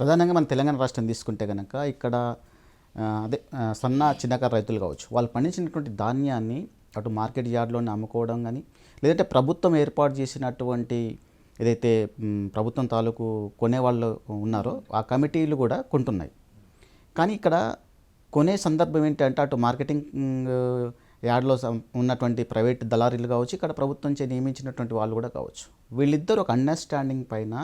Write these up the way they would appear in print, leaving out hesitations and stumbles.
ప్రధానంగా మన తెలంగాణ రాష్ట్రం తీసుకుంటే కనుక ఇక్కడ సన్న చిన్నకారు రైతులు కావచ్చు, వాళ్ళు పండించినటువంటి ధాన్యాన్ని అటు మార్కెట్ యార్డ్లోనే అమ్ముకోవడం కానీ, లేదంటే ప్రభుత్వం ఏర్పాటు చేసినటువంటి ఏదైతే ప్రభుత్వం తాలూకు కొనేవాళ్ళు ఉన్నారో ఆ కమిటీలు కూడా కొంటున్నాయి. కానీ ఇక్కడ కొనే సందర్భం ఏంటంటే అటు మార్కెటింగ్ యార్డ్లో ఉన్నటువంటి ప్రైవేట్ దళారీలు కావచ్చు, ఇక్కడ ప్రభుత్వం నియమించినటువంటి వాళ్ళు కూడా కావచ్చు, వీళ్ళిద్దరు ఒక అండర్స్టాండింగ్ పైన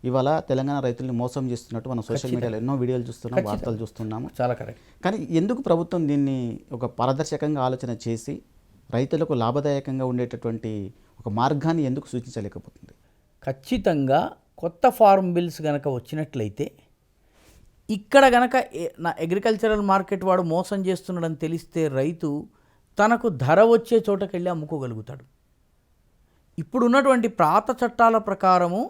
ఇవాళ తెలంగాణ రైతుల్ని మోసం చేస్తున్నట్టు మనం సోషల్ మీడియాలో ఎన్నో వీడియోలు చూస్తున్నాం, వార్తలు చూస్తున్నాము. చాలా కరెక్ట్. కానీ ఎందుకు ప్రభుత్వం దీన్ని ఒక పారదర్శకంగా ఆలోచన చేసి రైతులకు లాభదాయకంగా ఉండేటటువంటి ఒక మార్గాన్ని ఎందుకు సూచించలేకపోతుంది? ఖచ్చితంగా కొత్త ఫార్మ్ బిల్స్ కనుక వచ్చినట్లయితే ఇక్కడ కనుక నా అగ్రికల్చరల్ మార్కెట్ వాడు మోసం చేస్తున్నాడని తెలిస్తే రైతు తనకు ధర వచ్చే చోటకి వెళ్ళి అమ్ముకోగలుగుతాడు. ఇప్పుడున్నటువంటి పాత చట్టాల ప్రకారము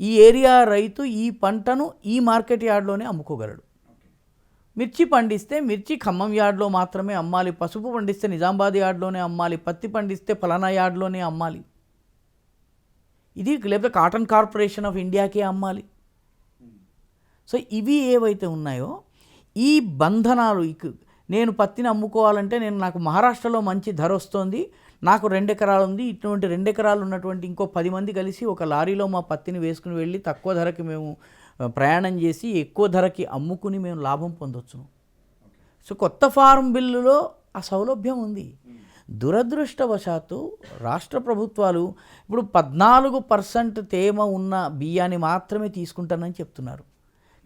ఈ ఏరియా రైతు ఈ పంటను ఈ మార్కెట్ యార్డ్లోనే అమ్ముకోగలడు. మిర్చి పండిస్తే మిర్చి ఖమ్మం యార్డ్లో మాత్రమే అమ్మాలి, పసుపు పండిస్తే నిజామాబాద్ యార్డ్లోనే అమ్మాలి, పత్తి పండిస్తే ఫలానా యార్డ్లోనే అమ్మాలి, ఇది లేకపోతే కాటన్ కార్పొరేషన్ ఆఫ్ ఇండియాకే అమ్మాలి. సో ఇవి ఏవైతే ఉన్నాయో ఈ బంధనాలు, నేను పత్తిని అమ్ముకోవాలంటే నాకు మహారాష్ట్రలో మంచి ధర వస్తుంది, నాకు 2 ఎకరాలు ఉంది, ఇటువంటి 2 ఎకరాలు ఉన్నటువంటి ఇంకో 10 మంది కలిసి ఒక లారీలో మా పత్తిని వేసుకుని వెళ్ళి తక్కువ ధరకి మేము ప్రయాణం చేసి ఎక్కువ ధరకి అమ్ముకుని మేము లాభం పొందొచ్చును. సో కొత్త ఫార్మ్ బిల్లులో ఆ సౌలభ్యం ఉంది. దురదృష్టవశాత్తు రాష్ట్ర ప్రభుత్వాలు ఇప్పుడు 14% తేమ ఉన్న బియ్యాన్ని మాత్రమే తీసుకుంటానని చెప్తున్నారు.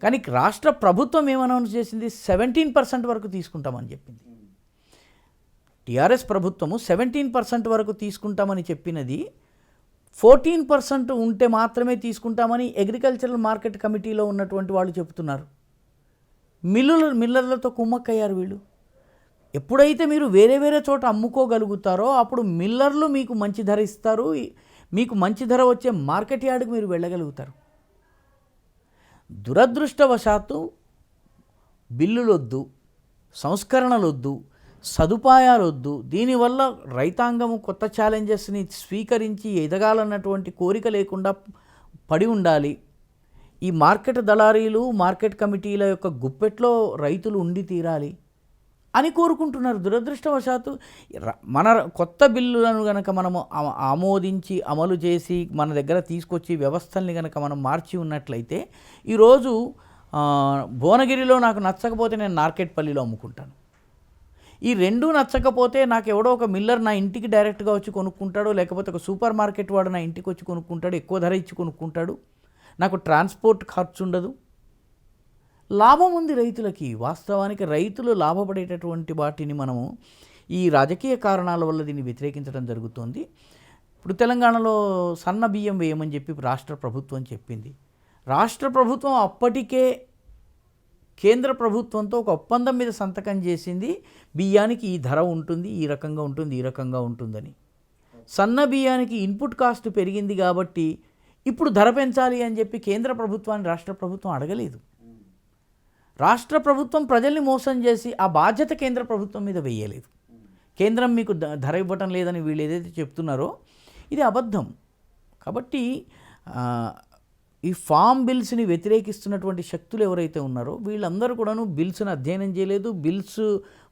కానీ రాష్ట్ర ప్రభుత్వం ఏమనౌన్స్ చేసింది? 17% వరకు తీసుకుంటామని చెప్పింది. టీఆర్ఎస్ ప్రభుత్వము 17% వరకు తీసుకుంటామని చెప్పినది 14% ఉంటే మాత్రమే తీసుకుంటామని అగ్రికల్చరల్ మార్కెట్ కమిటీలో ఉన్నటువంటి వాళ్ళు చెబుతున్నారు. మిల్లర్లతో కుమ్మక్కయ్యారు వీళ్ళు. ఎప్పుడైతే మీరు వేరే వేరే చోట అమ్ముకోగలుగుతారో అప్పుడు మిల్లర్లు మీకు మంచి ధర ఇస్తారు, మీకు మంచి ధర వచ్చే మార్కెట్ యార్డ్కి మీరు వెళ్ళగలుగుతారు. దురదృష్టవశాత్తు బిల్లులొద్దు, సంస్కరణలొద్దు, సదుపాయాలొద్దు, దీనివల్ల రైతాంగము కొత్త ఛాలెంజెస్ని స్వీకరించి ఎదగాలన్నటువంటి కోరిక లేకుండా పడి ఉండాలి. ఈ మార్కెట్ దళారీలు, మార్కెట్ కమిటీల యొక్క గుప్పెట్లో రైతులు ఉండి తీరాలి అని కోరుకుంటున్నారు. దురదృష్టవశాత్తు మన కొత్త బిల్లులను కనుక మనము ఆమోదించి అమలు చేసి మన దగ్గర తీసుకొచ్చి వ్యవస్థల్ని కనుక మనం మార్చి ఉన్నట్లయితే ఈరోజు భువనగిరిలో నాకు నచ్చకపోతే నేను నార్కెట్పల్లిలో అమ్ముకుంటాను. ఈ రెండూ నచ్చకపోతే నాకు ఎవడో ఒక మిల్లర్ నా ఇంటికి డైరెక్ట్గా వచ్చి కొనుక్కుంటాడు, లేకపోతే ఒక సూపర్ మార్కెట్ వాడు నా ఇంటికి వచ్చి కొనుక్కుంటాడు, ఎక్కువ ధర ఇచ్చి కొనుక్కుంటాడు, నాకు ట్రాన్స్పోర్ట్ ఖర్చు ఉండదు, లాభం ఉంది రైతులకి. వాస్తవానికి రైతులు లాభపడేటటువంటి వాటిని మనము ఈ రాజకీయ కారణాల వల్ల దీన్ని వ్యతిరేకించడం జరుగుతుంది. ఇప్పుడు తెలంగాణలో సన్న బియ్యం వేయమని చెప్పి రాష్ట్ర ప్రభుత్వం చెప్పింది. రాష్ట్ర ప్రభుత్వం అప్పటికే కేంద్ర ప్రభుత్వంతో ఒక ఒప్పందం మీద సంతకం చేసింది, బియ్యానికి ఈ ధర ఉంటుంది, ఈ రకంగా ఉంటుంది, ఈ రకంగా ఉంటుందని. సన్న బియ్యానికి ఇన్పుట్ కాస్ట్ పెరిగింది కాబట్టి ఇప్పుడు ధర పెంచాలి అని చెప్పి కేంద్ర ప్రభుత్వాన్ని రాష్ట్ర ప్రభుత్వం అడగలేదు. రాష్ట్ర ప్రభుత్వం ప్రజల్ని మోసం చేసి ఆ బాధ్యత కేంద్ర ప్రభుత్వం మీద వేయలేదు. కేంద్రం మీకు ధర ఇవ్వటం లేదని వీళ్ళు ఏదైతే చెప్తున్నారో ఇది అబద్ధం. కాబట్టి ఈ ఫామ్ బిల్స్ని వ్యతిరేకిస్తున్నటువంటి శక్తులు ఎవరైతే ఉన్నారో వీళ్ళందరూ కూడాను బిల్స్ను అధ్యయనం చేయలేదు. బిల్స్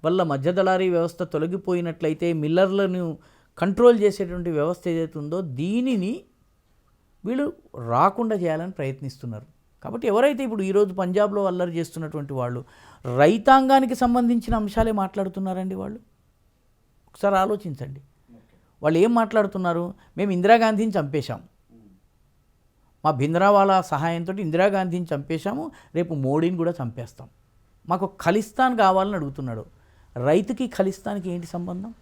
వల్ల మధ్యదళారీ వ్యవస్థ తొలగిపోయినట్లయితే మిల్లర్లను కంట్రోల్ చేసేటువంటి వ్యవస్థ ఏదైతే ఉందో దీనిని వీళ్ళు రాకుండా చేయాలని ప్రయత్నిస్తున్నారు. కాబట్టి ఎవరైతే ఇప్పుడు ఈరోజు పంజాబ్లో అల్లరి చేస్తున్నటువంటి వాళ్ళు రైతాంగానికి సంబంధించిన అంశాలే మాట్లాడుతున్నారండి. వాళ్ళు ఒకసారి ఆలోచించండి. వాళ్ళు ఏం మాట్లాడుతున్నారు? మేము ఇందిరాగాంధీని చంపేశాం, మా భింద్రావాలా సహాయంతో ఇందిరాగాంధీని చంపేశాము, రేపు మోడీని కూడా చంపేస్తాం, మాకు ఖలిస్తాన్ కావాలని అడుగుతున్నాడు. రైతుకి ఖలిస్తాన్కి ఏంటి సంబంధం?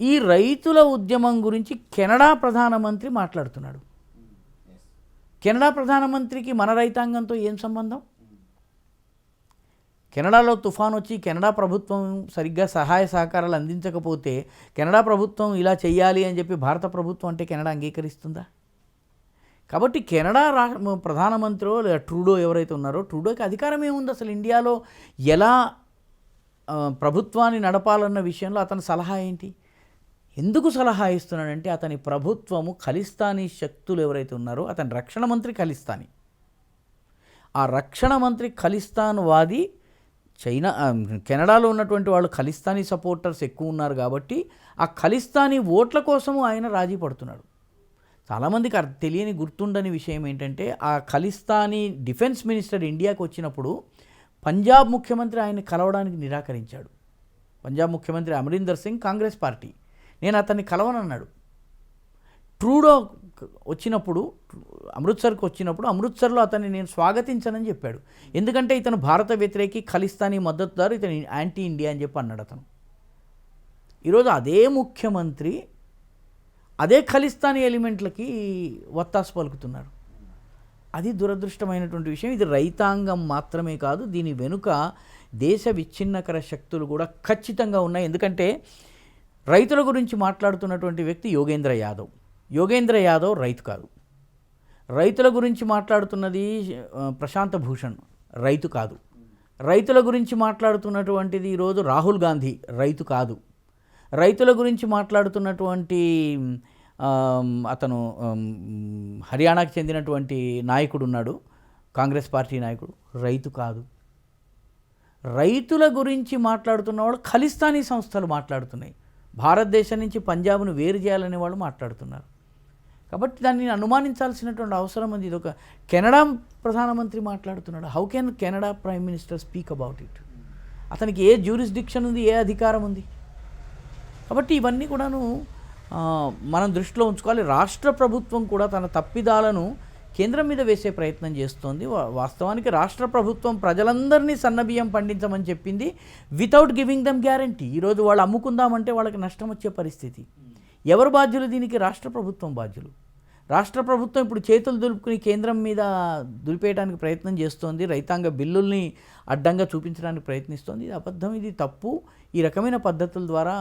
ఈ రైతుల ఉద్యమం గురించి కెనడా ప్రధానమంత్రి మాట్లాడుతున్నాడు. కెనడా ప్రధానమంత్రికి మన రైతాంగంతో ఏం సంబంధం? కెనడాలో తుఫాన్ వచ్చి కెనడా ప్రభుత్వం సరిగ్గా సహాయ సహకారాలు అందించకపోతే కెనడా ప్రభుత్వం ఇలా చేయాలి అని చెప్పి భారత ప్రభుత్వం అంటే కెనడా అంగీకరిస్తుందా? కాబట్టి కెనడా ప్రధానమంత్రి ట్రూడో ఎవరైతే ఉన్నారో ట్రూడోకి అధికారం ఏముంది అసలు? ఇండియాలో ఎలా ప్రభుత్వాన్ని నడపాలన్న విషయంలో అతని సలహా ఏంటి? ఎందుకు సలహా ఇస్తున్నాడంటే అతని ప్రభుత్వము ఖలిస్తానీ శక్తులు ఎవరైతే ఉన్నారో, అతని రక్షణ మంత్రి ఖలిస్తానీ, ఆ రక్షణ మంత్రి ఖలిస్తాన్ వాది చైనా కెనడాలో ఉన్నటువంటి వాళ్ళు ఖలిస్తానీ సపోర్టర్స్ ఎక్కువ ఉన్నారు కాబట్టి ఆ ఖలిస్తానీ ఓట్ల కోసము ఆయన రాజీ పడుతున్నాడు. చాలామందికి తెలియని గుర్తుండని విషయం ఏంటంటే ఆ ఖలిస్తానీ డిఫెన్స్ మినిస్టర్ ఇండియాకు వచ్చినప్పుడు పంజాబ్ ముఖ్యమంత్రి ఆయన్ని కలవడానికి నిరాకరించాడు. పంజాబ్ ముఖ్యమంత్రి అమరీందర్ సింగ్ కాంగ్రెస్ పార్టీ, నేను అతన్ని కలవనన్నాడు. ట్రూడో వచ్చినప్పుడు అమృత్సర్కి వచ్చినప్పుడు అమృత్సర్లో అతన్ని నేను స్వాగతించనని చెప్పాడు. ఎందుకంటే ఇతను భారత వ్యతిరేకి, ఖలిస్తానీ మద్దతుదారు, ఇతను యాంటీ ఇండియా అని చెప్పి అన్నాడు అతను. ఈరోజు అదే ముఖ్యమంత్రి అదే ఖలిస్తానీ ఎలిమెంట్లకి వత్తాసు పలుకుతున్నారు. అది దురదృష్టమైనటువంటి విషయం. ఇది రైతాంగం మాత్రమే కాదు, దీని వెనుక దేశ విచ్ఛిన్నకర శక్తులు కూడా ఖచ్చితంగా ఉన్నాయి. ఎందుకంటే రైతుల గురించి మాట్లాడుతున్నటువంటి వ్యక్తి యోగేంద్ర యాదవ్. యోగేంద్ర యాదవ్ రైతు కాదు. రైతుల గురించి మాట్లాడుతున్నది ప్రశాంత్ భూషణ్, రైతు కాదు. రైతుల గురించి మాట్లాడుతున్నటువంటిది ఈరోజు రాహుల్ గాంధీ, రైతు కాదు. రైతుల గురించి మాట్లాడుతున్నటువంటి అతను హర్యానాకు చెందినటువంటి నాయకుడు ఉన్నాడు, కాంగ్రెస్ పార్టీ నాయకుడు, రైతు కాదు. రైతుల గురించి మాట్లాడుతున్నవాడు ఖలిస్తానీ సంస్థలు మాట్లాడుతున్నాయి. భారతదేశం నుంచి పంజాబ్ను వేరు చేయాలనే వాళ్ళు మాట్లాడుతున్నారు. కాబట్టి దాన్ని అనుమానించాల్సినటువంటి అవసరం ఉంది. ఇది ఒక కెనడా ప్రధానమంత్రి మాట్లాడుతున్నాడు. How can Canada prime minister speak about it? అతనికి ఏ జ్యూరిస్డిక్షన్ ఉంది, ఏ అధికారం ఉంది? కాబట్టి ఇవన్నీ కూడాను మనం దృష్టిలో ఉంచుకోవాలి. రాష్ట్ర ప్రభుత్వం కూడా తన తప్పిదాలను కేంద్రం మీద వేసే ప్రయత్నం చేస్తోంది. వాస్తవానికి రాష్ట్ర ప్రభుత్వం ప్రజలందరినీ సన్నబియ్యం పండించమని చెప్పింది వితౌట్ గివింగ్ దమ్ గ్యారంటీ. ఈరోజు వాళ్ళు అమ్ముకుందామంటే వాళ్ళకి నష్టం వచ్చే పరిస్థితి. ఎవరు బాధ్యులు దీనికి? రాష్ట్ర ప్రభుత్వం బాధ్యులు. రాష్ట్ర ప్రభుత్వం ఇప్పుడు చేతులు దులుపుకుని కేంద్రం మీద దులిపేయడానికి ప్రయత్నం చేస్తోంది. రైతాంగ బిల్లుల్ని అడ్డంగా చూపించడానికి ప్రయత్నిస్తోంది. ఇది అబద్ధం, ఇది తప్పు. ఈ రకమైన పద్ధతుల ద్వారా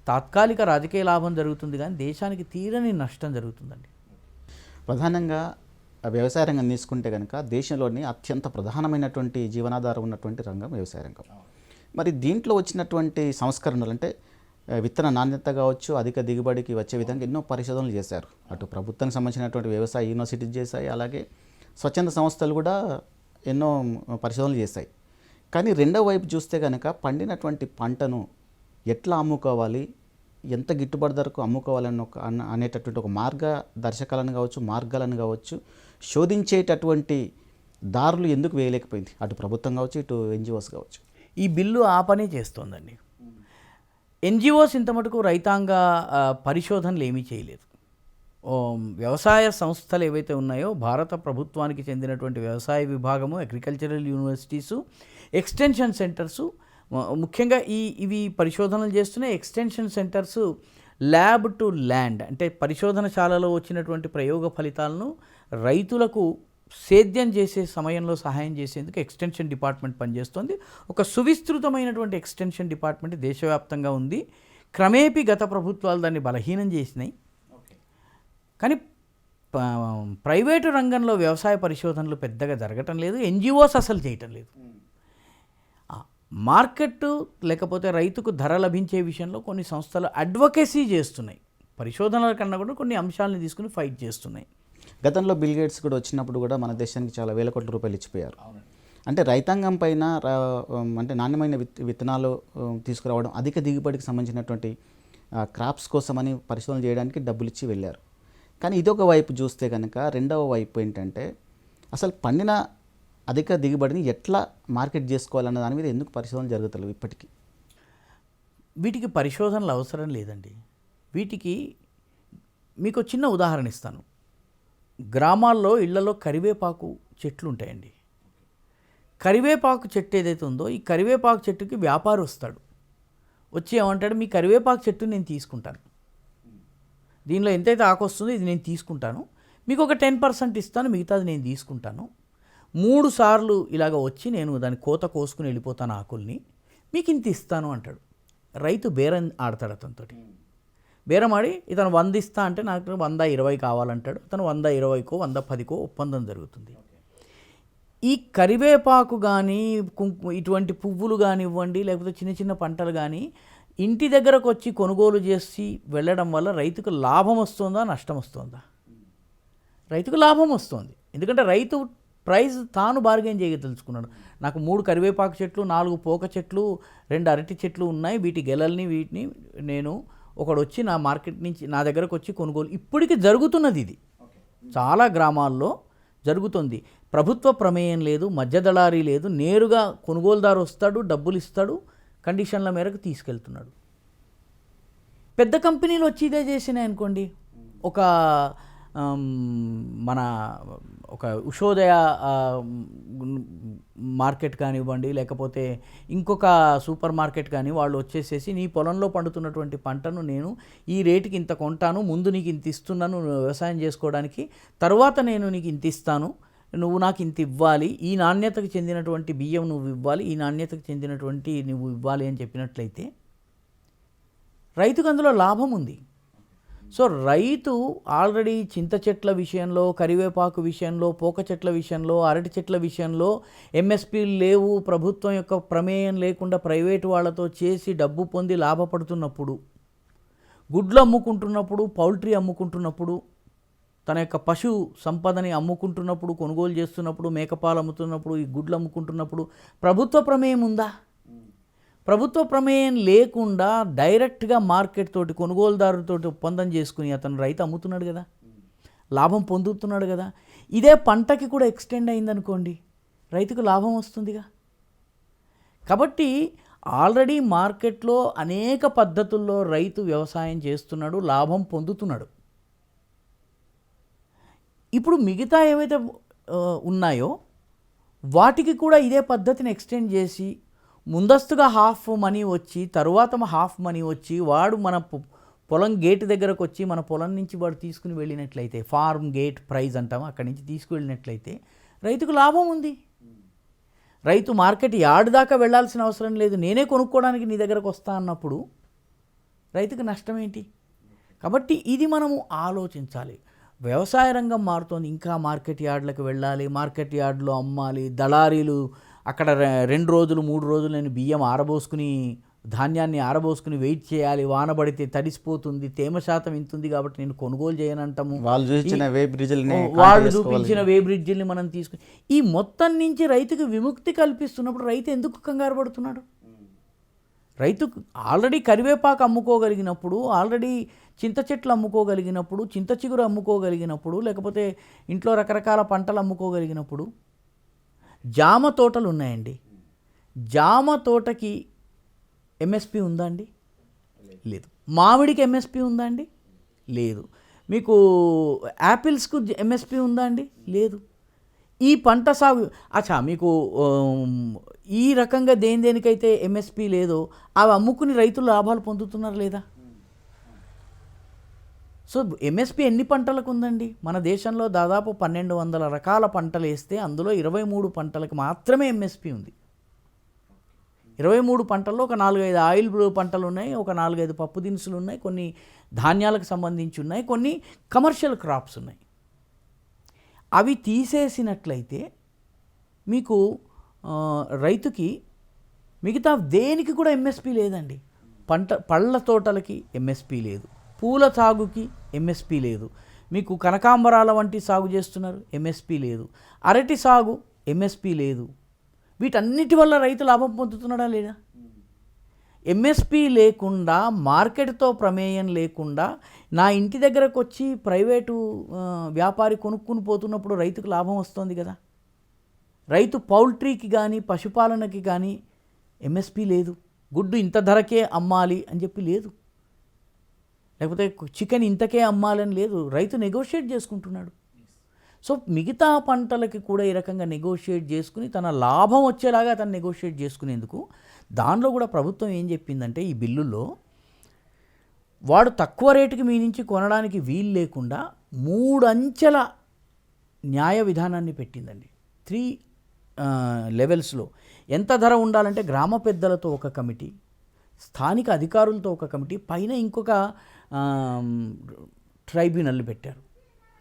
తాత్కాలిక రాజకీయ లాభం జరుగుతుంది, కానీ దేశానికి తీరని నష్టం జరుగుతుందండి. ప్రధానంగా వ్యవసాయ రంగం తీసుకుంటే కనుక దేశంలోని అత్యంత ప్రధానమైనటువంటి జీవనాధారం ఉన్నటువంటి రంగం వ్యవసాయ రంగం. మరి దీంట్లో వచ్చినటువంటి సంస్కరణలు అంటే విత్తన నాణ్యత కావచ్చు, అధిక దిగుబడికి వచ్చే విధంగా ఎన్నో పరిశోధనలు చేశారు. అటు ప్రభుత్వానికి సంబంధించినటువంటి వ్యవసాయ యూనివర్సిటీలు చేశాయి, అలాగే స్వచ్ఛంద సంస్థలు కూడా ఎన్నో పరిశోధనలు చేశాయి. కానీ రెండో వైపు చూస్తే కనుక పండినటువంటి పంటను ఎట్లా అమ్ముకోవాలి, ఎంత గిట్టుబాటు ధరకు అమ్ముకోవాలని అనేటటువంటి ఒక మార్గదర్శకాలను కావచ్చు, మార్గాలను కావచ్చు శోధించేటటువంటి దారులు ఎందుకు వేయలేకపోయింది అటు ప్రభుత్వం కావచ్చు, ఇటు ఎన్జిఓస్ కావచ్చు? ఈ బిల్లు ఆ పనే చేస్తోందండి. ఎన్జిఓస్ ఇంత మటుకు రైతాంగ పరిశోధనలు ఏమీ చేయలేదు. వ్యవసాయ సంస్థలు ఏవైతే ఉన్నాయో భారత ప్రభుత్వానికి చెందినటువంటి వ్యవసాయ విభాగము, అగ్రికల్చరల్ యూనివర్సిటీసు, ఎక్స్టెన్షన్ సెంటర్సు ముఖ్యంగా ఇవి పరిశోధనలు చేస్తున్నాయి. Extension centres lab to land అంటే పరిశోధనశాలలో వచ్చినటువంటి ప్రయోగ ఫలితాలను రైతులకు సేద్యం చేసే సమయంలో సహాయం చేసేందుకు ఎక్స్టెన్షన్ డిపార్ట్మెంట్ పనిచేస్తుంది. ఒక సువిస్తృతమైనటువంటి ఎక్స్టెన్షన్ డిపార్ట్మెంట్ దేశవ్యాప్తంగా ఉంది. క్రమేపీ గత ప్రభుత్వాలు దాన్ని బలహీనం చేసినాయి. కానీ ప్రైవేటు రంగంలో వ్యవసాయ పరిశోధనలు పెద్దగా జరగటం లేదు. ఎన్జిఓస్ అసలు చేయటం లేదు. మార్కెట్ లేకపోతే రైతుకు ధర లభించే విషయంలో కొన్ని సంస్థలు అడ్వకేసీ చేస్తున్నాయి. పరిశోధనల కన్నా కూడా కొన్ని అంశాలను తీసుకుని ఫైట్ చేస్తున్నాయి. గతంలో బిల్ గేట్స్ కూడా వచ్చినప్పుడు కూడా మన దేశానికి చాలా వేల కోట్ల రూపాయలు ఇచ్చిపోయారు. అంటే రైతాంగం పైన అంటే నాణ్యమైన విత్తనాలు తీసుకురావడం, అధిక దిగుబడికి సంబంధించినటువంటి క్రాప్స్ కోసమని పరిశోధన చేయడానికి డబ్బులు ఇచ్చి వెళ్ళారు. కానీ ఇదొక వైపు చూస్తే కనుక రెండవ వైపు ఏంటంటే అసలు పండిన అధిక దిగుబడిని ఎట్లా మార్కెట్ చేసుకోవాలన్న దాని మీద ఎందుకు పరిశోధన జరుగుతలేవు ఇప్పటికీ? వీటికి పరిశోధనలు అవసరం లేదండి. వీటికి మీకు చిన్న ఉదాహరణ ఇస్తాను. గ్రామాల్లో ఇళ్లలో కరివేపాకు చెట్లు ఉంటాయండి. కరివేపాకు చెట్టు ఏదైతే ఉందో ఈ కరివేపాకు చెట్టుకి వ్యాపారి వస్తాడు. వచ్చి ఏమంటాడు, మీ కరివేపాకు చెట్టు నేను తీసుకుంటాను, దీనిలో ఎంతైతే ఆకు వస్తుందో ఇది నేను తీసుకుంటాను, మీకు ఒక 10% ఇస్తాను, మిగతాది నేను తీసుకుంటాను, 3 సార్లు ఇలాగ వచ్చి నేను దాన్ని కోత కోసుకుని వెళ్ళిపోతాను ఆకుల్ని, మీకు ఇంత ఇస్తాను అంటాడు. రైతు బేరం ఆడతాడు అతనితో. బేరం ఆడి ఇతను 100 ఇస్తా అంటే నాకు 120 కావాలంటాడు. అతను 120కో 110కో ఒప్పందం జరుగుతుంది. ఈ కరివేపాకు కానీ ఇటువంటి పువ్వులు కానివ్వండి, లేకపోతే చిన్న చిన్న పంటలు కానీ ఇంటి దగ్గరకు వచ్చి కొనుగోలు చేసి వెళ్ళడం వల్ల రైతుకు లాభం వస్తుందా, నష్టం వస్తుందా? రైతుకు లాభం వస్తుంది. ఎందుకంటే రైతు ప్రైస్ తాను బార్గెన్ చేయదలుచుకున్నాడు. నాకు 3 కరివేపాకు చెట్లు, 4 పోక చెట్లు, 2 అరటి చెట్లు ఉన్నాయి, వీటి గెలల్ని వీటిని నేను ఒకడు వచ్చి నా మార్కెట్ నుంచి నా దగ్గరకు వచ్చి కొనుగోలు ఇప్పటికీ జరుగుతున్నది. ఇది చాలా గ్రామాల్లో జరుగుతుంది. ప్రభుత్వ ప్రమేయం లేదు, మధ్యదళారీ లేదు, నేరుగా కొనుగోలుదారు వస్తాడు, డబ్బులు ఇస్తాడు, కండిషన్ల మేరకు తీసుకెళ్తున్నాడు. పెద్ద కంపెనీలు వచ్చి ఇదే చేసినాయి అనుకోండి, ఒక మన ఒక ఉషోదయ మార్కెట్ కానివ్వండి, లేకపోతే ఇంకొక సూపర్ మార్కెట్ కానీ వాళ్ళు వచ్చేసేసి నీ పొలంలో పండుతున్నటువంటి పంటను నేను ఈ రేటుకి ఇంత కొంటాను, ముందు నీకు ఇంత ఇస్తున్నాను వ్యవసాయం చేసుకోవడానికి, తర్వాత నేను నీకు ఇంత ఇస్తాను, నువ్వు నాకు ఇంత ఇవ్వాలి, ఈ నాణ్యతకు చెందినటువంటి బియ్యం నువ్వు ఇవ్వాలి, ఈ నాణ్యతకు చెందినటువంటి నువ్వు ఇవ్వాలి అని చెప్పినట్లయితే రైతుకు అందులో లాభం ఉంది. సో రైతు ఆల్రెడీ చింత చెట్ల విషయంలో, కరివేపాకు విషయంలో, పోక చెట్ల విషయంలో, అరటి చెట్ల విషయంలో ఎంఎస్పీలు లేవు, ప్రభుత్వం యొక్క ప్రమేయం లేకుండా ప్రైవేటు వాళ్ళతో చేసి డబ్బు పొంది లాభపడుతున్నప్పుడు, గుడ్లు అమ్ముకుంటున్నప్పుడు, పౌల్ట్రీ అమ్ముకుంటున్నప్పుడు, తన యొక్క పశు సంపదని అమ్ముకుంటున్నప్పుడు, కొనుగోలు చేస్తున్నప్పుడు, మేకపాలు అమ్ముతున్నప్పుడు, ఈ గుడ్లు అమ్ముకుంటున్నప్పుడు ప్రభుత్వ ప్రమేయం ఉందా? ప్రభుత్వ ప్రమేయం లేకుండా డైరెక్ట్గా మార్కెట్ తోటి, కొనుగోలుదారుతో ఒప్పందం చేసుకుని అతను రైతు అమ్ముతున్నాడు కదా, లాభం పొందుతున్నాడు కదా. ఇదే పంటకి కూడా ఎక్స్టెండ్ అయిందనుకోండి, రైతుకు లాభం వస్తుందిగా. కాబట్టి ఆల్రెడీ మార్కెట్లో అనేక పద్ధతుల్లో రైతు వ్యవసాయం చేస్తున్నాడు, లాభం పొందుతున్నాడు. ఇప్పుడు మిగతా ఏవైతే ఉన్నాయో వాటికి కూడా ఇదే పద్ధతిని ఎక్స్టెండ్ చేసి ముందస్తుగా హాఫ్ మనీ వచ్చి, తరువాత హాఫ్ మనీ వచ్చి, వాడు మన పొలం గేట్ దగ్గరకు వచ్చి మన పొలం నుంచి వాడు తీసుకుని వెళ్ళినట్లయితే, ఫార్మ్ గేట్ ప్రైజ్ అంటాము, అక్కడి నుంచి తీసుకువెళ్ళినట్లయితే రైతుకు లాభం ఉంది. రైతు మార్కెట్ యార్డ్ దాకా వెళ్ళాల్సిన అవసరం లేదు, నేనే కొనుక్కోవడానికి నీ దగ్గరకు వస్తా అన్నప్పుడు రైతుకు నష్టం ఏంటి? కాబట్టి ఇది మనము ఆలోచించాలి. వ్యవసాయ రంగం మారుతోంది, ఇంకా మార్కెట్ యార్డ్లకు వెళ్ళాలి, మార్కెట్ యార్డ్లో అమ్మాలి, దళారీలు అక్కడ 2 రోజులు 3 రోజులు నేను బియ్యం ఆరబోసుకుని, ధాన్యాన్ని ఆరబోసుకుని వెయిట్ చేయాలి, వాన పడితే తడిసిపోతుంది, తేమ శాతం ఇంతుంది కాబట్టి నేను కొనుగోలు చేయనంటాము. వాళ్ళు చూపించిన వే బ్రిడ్జిల్ని మనం తీసుకుని ఈ మొత్తం నుంచి రైతుకు విముక్తి కల్పిస్తున్నప్పుడు రైతు ఎందుకు కంగారు పడుతున్నాడు? రైతు ఆల్రెడీ కరివేపాకు అమ్ముకోగలిగినప్పుడు, ఆల్రెడీ చింత చెట్లు అమ్ముకోగలిగినప్పుడు, చింత చిగురు అమ్ముకోగలిగినప్పుడు, లేకపోతే ఇంట్లో రకరకాల పంటలు అమ్ముకోగలిగినప్పుడు, జామ తోటలు ఉన్నాయండి, జామ తోటకి ఎంఎస్పి ఉందా అండి? లేదు. మామిడికి ఎంఎస్పి ఉందా అండి? లేదు. మీకు యాపిల్స్కు ఎంఎస్పి ఉందా అండి? లేదు. ఈ పంట సాగు మీకు ఈ రకంగా దేనికైతే ఎంఎస్పి లేదో అవి అమ్ముకుని రైతులు లాభాలు పొందుతున్నారు లేదా? సో ఎంఎస్పి ఎన్ని పంటలకు ఉందండి? మన దేశంలో దాదాపు 1200 రకాల పంటలు వేస్తే అందులో 23 పంటలకు మాత్రమే ఎంఎస్పి ఉంది. 23 పంటల్లో ఒక 4-5 ఆయిల్ పంటలు ఉన్నాయి, ఒక 4-5 పప్పు దినుసులు ఉన్నాయి, కొన్ని ధాన్యాలకు సంబంధించి ఉన్నాయి, కొన్ని కమర్షియల్ క్రాప్స్ ఉన్నాయి. అవి తీసేసినట్లయితే మీకు రైతుకి మిగతా దేనికి కూడా ఎంఎస్పి లేదండి. పళ్ళ తోటలకి ఎంఎస్పి లేదు, పూల సాగుకి ఎంఎస్పి లేదు, మీకు కనకాంబరాల వంటి సాగు చేస్తున్నారు ఎంఎస్పి లేదు, అరటి సాగు ఎంఎస్పి లేదు. వీటన్నిటి వల్ల రైతు లాభం పొందుతున్నాడా లేదా? ఎంఎస్పి లేకుండా, మార్కెట్తో ప్రమేయం లేకుండా నా ఇంటి దగ్గరకు వచ్చి ప్రైవేటు వ్యాపారి కొనుక్కుని పోతున్నప్పుడు రైతుకు లాభం వస్తుంది కదా. రైతు పౌల్ట్రీకి కానీ పశుపాలనకి కానీ ఎంఎస్పి లేదు, గుడ్డు ఇంత ధరకే అమ్మాలి అని చెప్పి లేదు, లేకపోతే చికెన్ ఇంతకే అమ్మాలని లేదు, రైతు నెగోషియేట్ చేసుకుంటున్నాడు. సో మిగతా పంటలకి కూడా ఈ రకంగా నెగోషియేట్ చేసుకుని తన లాభం వచ్చేలాగా తను నెగోషియేట్ చేసుకునేందుకు దానిలో కూడా ప్రభుత్వం ఏం చెప్పిందంటే, ఈ బిల్లులో వాడు తక్కువ రేటుకి మీ నుంచి కొనడానికి వీలు లేకుండా 3 అంచెల న్యాయ విధానాన్ని పెట్టిందండి. 3 లెవెల్స్లో ఎంత ధర ఉండాలంటే గ్రామ పెద్దలతో ఒక కమిటీ, స్థానిక అధికారులతో ఒక కమిటీ, పైన ఇంకొక ట్రైబ్యునల్ పెట్టారు.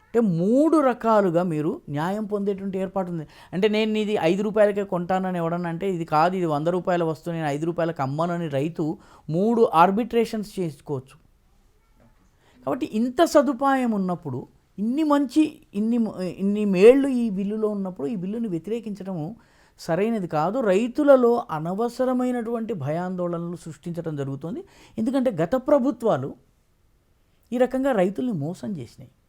అంటే 3 రకాలుగా మీరు న్యాయం పొందేటువంటి ఏర్పాటు ఉంది. అంటే నేను ఇది 5 రూపాయలకే కొంటానని ఎవడన్నా అంటే ఇది కాదు, ఇది 100 రూపాయల వస్తువు, నేను 5 రూపాయలకు అమ్మనని రైతు 3 ఆర్బిట్రేషన్స్ చేసుకోవచ్చు. కాబట్టి ఇంత సదుపాయం ఉన్నప్పుడు ఇన్ని మేళ్ళు ఈ బిల్లులో ఉన్నప్పుడు ఈ బిల్లుని వ్యతిరేకించడము సరైనది కాదు. రైతులలో అనవసరమైనటువంటి భయాందోళనలు సృష్టించడం జరుగుతుంది. ఎందుకంటే గత ప్రభుత్వాలు ఈ రకంగా రైతుల్ని మోసం చేసినాయి.